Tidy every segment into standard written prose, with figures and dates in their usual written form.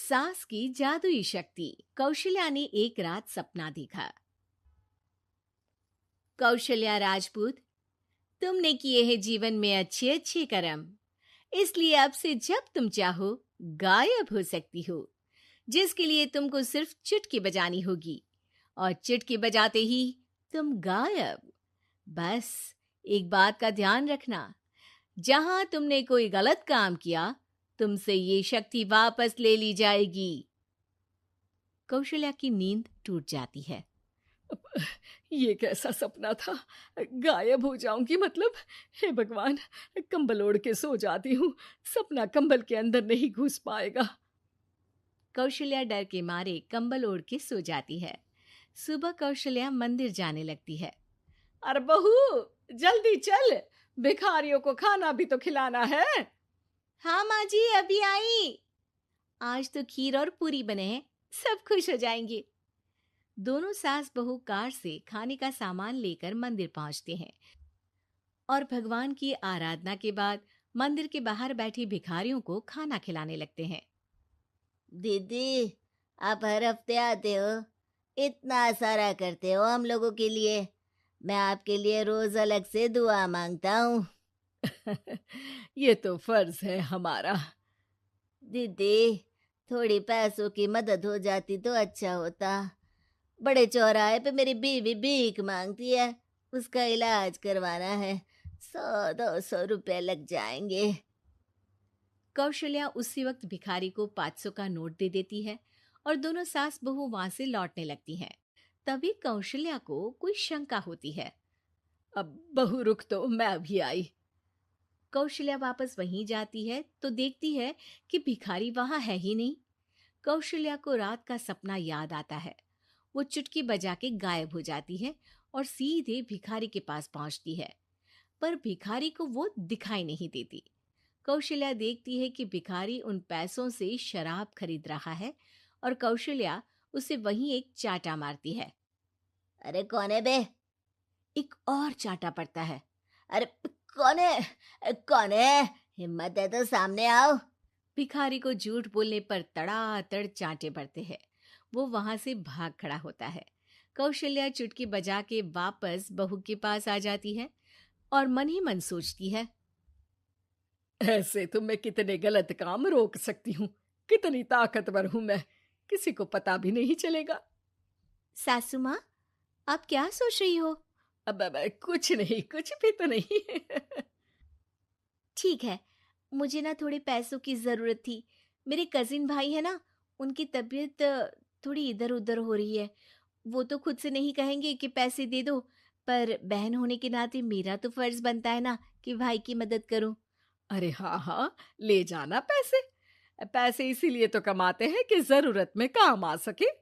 सास की जादुई शक्ति। कौशल्या ने एक रात सपना देखा। कौशल्या राजपूत, तुमने किए हैं जीवन में अच्छे अच्छे कर्म, इसलिए अब से जब तुम चाहो गायब हो सकती हो, जिसके लिए तुमको सिर्फ चुटकी बजानी होगी और चुटकी बजाते ही तुम गायब। बस एक बात का ध्यान रखना, जहां तुमने कोई गलत काम किया तुमसे ये शक्ति वापस ले ली जाएगी। कौशल्या की नींद टूट जाती है। ये कैसा सपना था? गायब हो जाऊंगी मतलब? हे भगवान, कंबल ओढ़ के सो जाती हूँ, सपना कंबल के अंदर नहीं घुस पाएगा। कौशल्या डर के मारे कंबल ओढ़ के सो जाती है। सुबह कौशल्या मंदिर जाने लगती है। अरे बहू, जल्दी चल, भिखारियों को खाना भी तो खिलाना है। हाँ माँ जी, अभी आई। आज तो खीर और पूरी बने हैं, सब खुश हो जाएंगे। दोनों सास बहू कार से खाने का सामान लेकर मंदिर पहुंचते हैं और भगवान की आराधना के बाद मंदिर के बाहर बैठे भिखारियों को खाना खिलाने लगते हैं। दीदी, आप हर हफ्ते आते हो, इतना सारा करते हो हम लोगों के लिए। मैं आपके लिए रोज अलग से दुआ मांगता हूँ। ये तो फर्ज है हमारा। दीदी, थोड़ी पैसों की मदद हो जाती तो अच्छा होता। बड़े चौराहे पे मेरी बीवी भीख मांगती है, उसका इलाज करवाना है, 100-200 रुपए लग जाएंगे। कौशल्या उसी वक्त भिखारी को 500 का नोट दे देती है और दोनों सास बहू वहां से लौटने लगती हैं। तभी कौशल्या को कोई शंका होती है। अब बहू रुक, तो मैं अभी आई। कौशल्या वापस वहीं जाती है तो देखती है कि भिखारी वहां है ही नहीं। कौशल्या को रात का सपना याद आता है। वो चुटकी बजा के गायब हो जाती है और सीधे भिखारी के पास पहुंचती है, पर भिखारी को वो दिखाई नहीं देती। कौशल्या देखती है कि भिखारी उन पैसों से शराब खरीद रहा है और कौशल्या उसे वहीं एक चाटा मारती है। अरे कौन है बे? एक और चाटा पड़ता है। अरे कौन है? कौन है? हिम्मत है तो सामने आओ। भिखारी को झूठ बोलने पर तड़ातड़ चांटे पड़ते हैं। वो वहां से भाग खड़ा होता है। कौशल्या चुटकी बजा के वापस बहू के पास आ जाती है और मन ही मन सोचती है, ऐसे तो मैं कितने गलत काम रोक सकती हूँ, कितनी ताकतवर हूँ मैं, किसी को पता भी नहीं चलेगा। सासू माँ, आप क्या सोच रही हो? अब कुछ नहीं, कुछ भी तो नहीं। ठीक है, मुझे ना थोड़े पैसों की जरूरत थी। मेरे कजिन भाई है ना, उनकी तबीयत थोड़ी इधर उधर हो रही है। वो तो खुद से नहीं कहेंगे कि पैसे दे दो, पर बहन होने के नाते मेरा तो फर्ज बनता है ना कि भाई की मदद करूं। अरे हाँ हाँ, ले जाना पैसे। पैसे इसीलिए तो कमाते हैं कि जरूरत में काम आ सके।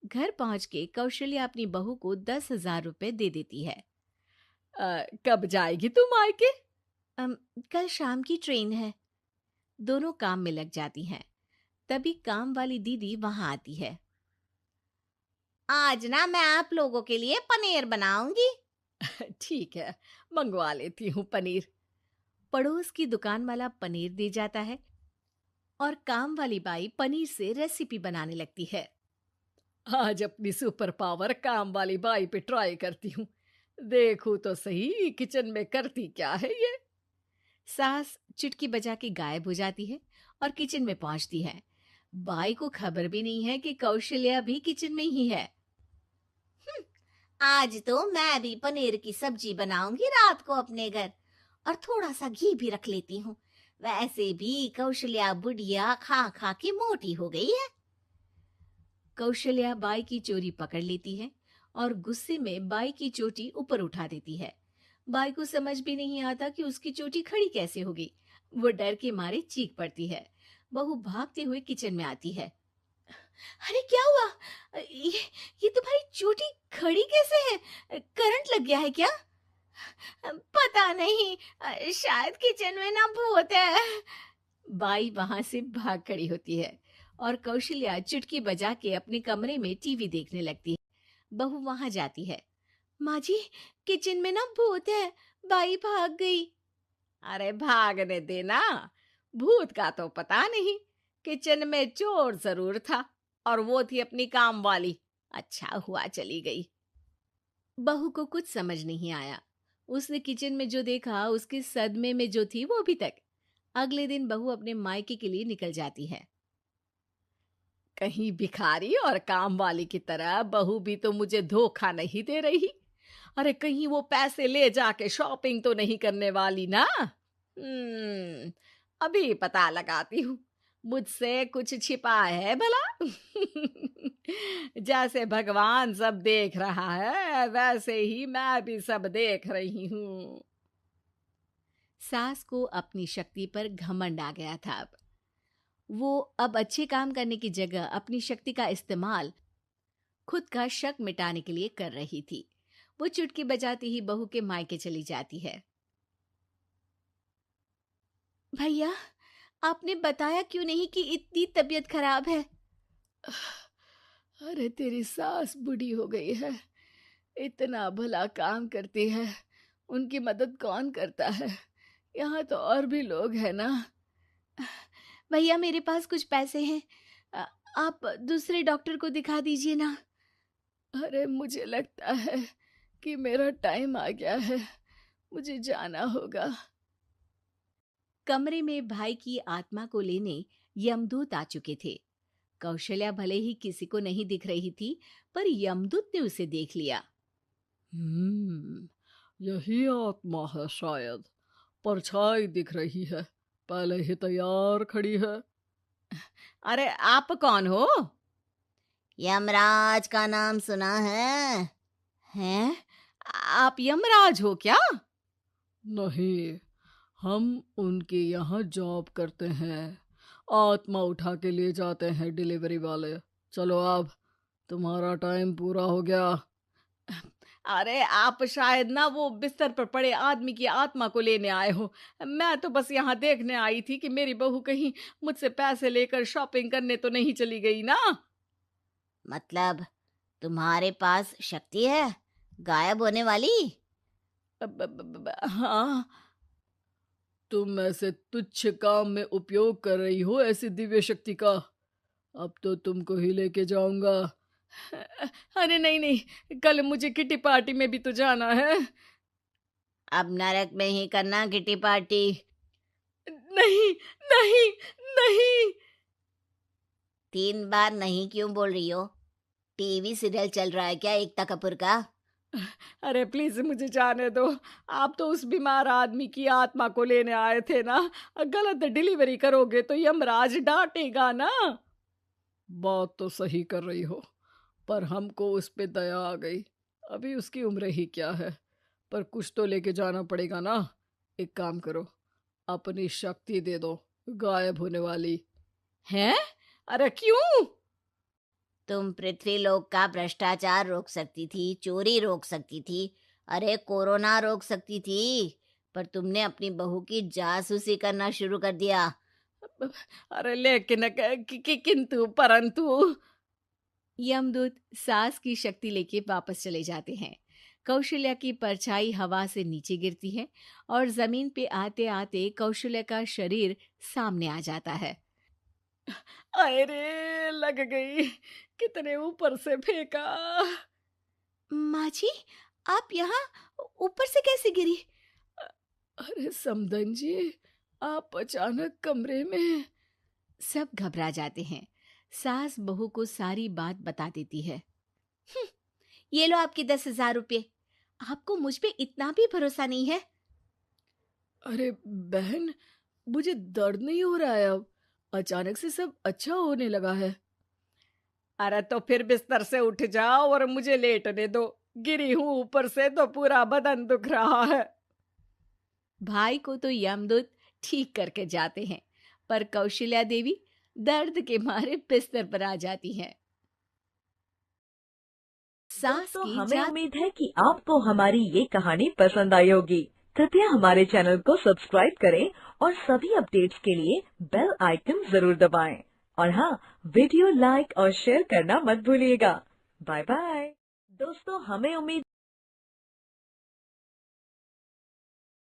घर पहुंच के कौशल्या अपनी बहू को 10,000 रुपए दे देती है। कब जाएगी तुम मायके? कल शाम की ट्रेन है। दोनों काम में लग जाती हैं। तभी काम वाली दीदी वहां आती है। आज ना मैं आप लोगों के लिए पनीर बनाऊंगी। ठीक है, मंगवा लेती हूँ पनीर। पड़ोस की दुकान वाला पनीर दे जाता है और काम वाली बाई पनीर से रेसिपी बनाने लगती है। आज अपनी सुपर पावर काम वाली बाई पे ट्राई करती हूँ, देखूं तो सही किचन में करती क्या है ये। सास चुटकी बजा के गायब हो जाती है और किचन में पहुंचती है। बाई को खबर भी नहीं है कि कौशल्या भी किचन में ही है। आज तो मैं भी पनीर की सब्जी बनाऊंगी रात को अपने घर, और थोड़ा सा घी भी रख लेती हूँ। वैसे भी कौशल्या बुढ़िया खा खा के मोटी हो गई है। कौशल्या बाई की चोरी पकड़ लेती है और गुस्से में बाई की चोटी ऊपर उठा देती है। बाई को समझ भी नहीं आता कि उसकी चोटी खड़ी कैसे होगी। वो डर के मारे चीख पड़ती है। बहू भागते हुए किचन में आती है। अरे क्या हुआ? ये तुम्हारी चोटी खड़ी कैसे है? करंट लग गया है क्या? पता नहीं, शायद किचन में ना भूत है। बाई वहां से भाग खड़ी होती है और कौशल्या चुटकी बजा के अपने कमरे में टीवी देखने लगती है। बहू वहां जाती है। माँ जी, किचन में ना भूत है, बाई भाग गई। अरे भागने देना, भूत का तो पता नहीं, किचन में चोर जरूर था और वो थी अपनी काम वाली। अच्छा हुआ चली गई। बहू को कुछ समझ नहीं आया। उसने किचन में जो देखा उसके सदमे में जो थी वो अभी तक। अगले दिन बहू अपने मायके के लिए निकल जाती है। कहीं भिखारी और काम वाली की तरह बहू भी तो मुझे धोखा नहीं दे रही। अरे कहीं वो पैसे ले जाके शॉपिंग तो नहीं करने वाली ना। अभी पता लगाती हूँ। मुझसे कुछ छिपा है भला। जैसे भगवान सब देख रहा है वैसे ही मैं भी सब देख रही हूँ। सास को अपनी शक्ति पर घमंड आ गया था। वो अब अच्छे काम करने की जगह अपनी शक्ति का इस्तेमाल खुद का शक मिटाने के लिए कर रही थी। वो चुटकी बजाती ही बहू के मायके चली जाती है। भैया, आपने बताया क्यों नहीं कि इतनी तबीयत खराब है? अरे तेरी सास बूढ़ी हो गई है, इतना भला काम करती है, उनकी मदद कौन करता है? यहाँ तो और भी लोग हैं ना। भैया, मेरे पास कुछ पैसे हैं, आप दूसरे डॉक्टर को दिखा दीजिए ना। अरे मुझे लगता है कि मेरा टाइम आ गया है, मुझे जाना होगा। कमरे में भाई की आत्मा को लेने यमदूत आ चुके थे। कौशल्या भले ही किसी को नहीं दिख रही थी, पर यमदूत ने उसे देख लिया। यही आत्मा है शायद, परछाई दिख रही है, पहले ही तैयार खड़ी है। अरे आप कौन हो? यमराज का नाम सुना है? हैं? आप यमराज हो क्या? नहीं, हम उनके यहाँ जॉब करते हैं, आत्मा उठा के ले जाते हैं डिलीवरी वाले। चलो अब तुम्हारा टाइम पूरा हो गया। अरे आप शायद ना वो बिस्तर पर पड़े आदमी की आत्मा को लेने आए हो। मैं तो बस यहाँ देखने आई थी कि मेरी बहू कहीं मुझसे पैसे लेकर शॉपिंग करने तो नहीं चली गई ना। मतलब तुम्हारे पास शक्ति है गायब होने वाली? हाँ। तुम ऐसे तुच्छ काम में उपयोग कर रही हो ऐसी दिव्य शक्ति का। अब तो तुमको ही लेके जाऊंगा। अरे नहीं नहीं, कल मुझे किटी पार्टी में भी तो जाना है। अब नरक में ही करना किटी पार्टी। नहीं नहीं नहीं। 3 बार नहीं क्यों बोल रही हो? टीवी सीरियल चल रहा है क्या एकता कपूर का? अरे प्लीज मुझे जाने दो। आप तो उस बीमार आदमी की आत्मा को लेने आए थे ना। गलत डिलीवरी करोगे तो यमराज डांटेगा ना। बात तो सही कर रही हो, पर हमको उस पे दया आ गई। अभी उसकी उम्र ही क्या है, पर कुछ तो लेके जाना पड़ेगा ना। एक काम करो, अपनी शक्ति दे दो, गायब होने वाली। हैं? अरे क्यों? तुम पृथ्वीलोक का भ्रष्टाचार रोक सकती थी, चोरी रोक सकती थी, अरे कोरोना रोक सकती थी, पर तुमने अपनी बहू की जासूसी करना शुरू कर दिया। अरे लेकिन किंतु परंतु। यमदूत सास की शक्ति लेके वापस चले जाते हैं। कौशल्या की परछाई हवा से नीचे गिरती है और जमीन पे आते आते कौशल्या का शरीर सामने आ जाता है। अरे लग गई, कितने ऊपर से फेंका। माँ जी, आप यहाँ ऊपर से कैसे गिरी? अरे समधन जी, आप अचानक कमरे में। सब घबरा जाते हैं। सास बहू को सारी बात बता देती है। ये लो आपके 10,000 रुपये। आपको मुझ पे इतना भी भरोसा नहीं है? अरे बहन, मुझे दर्द नहीं हो रहा है, अब अचानक से सब अच्छा होने लगा है। अरे तो फिर बिस्तर से उठ जाओ और मुझे लेटने दो। गिरी हूं ऊपर से तो पूरा बदन दुख रहा है। भाई को तो यमदूत ठीक करके जाते हैं, पर कौशल्या देवी दर्द के मारे बिस्तर पर आ जाती हैं। सास तो की हमें उम्मीद है कि आपको हमारी ये कहानी पसंद आई होगी। कृपया हमारे चैनल को सब्सक्राइब करें और सभी अपडेट्स के लिए बेल आइकन जरूर दबाएं। और हाँ, वीडियो लाइक और शेयर करना मत भूलिएगा। Bye bye. दोस्तों, हमें उम्मीद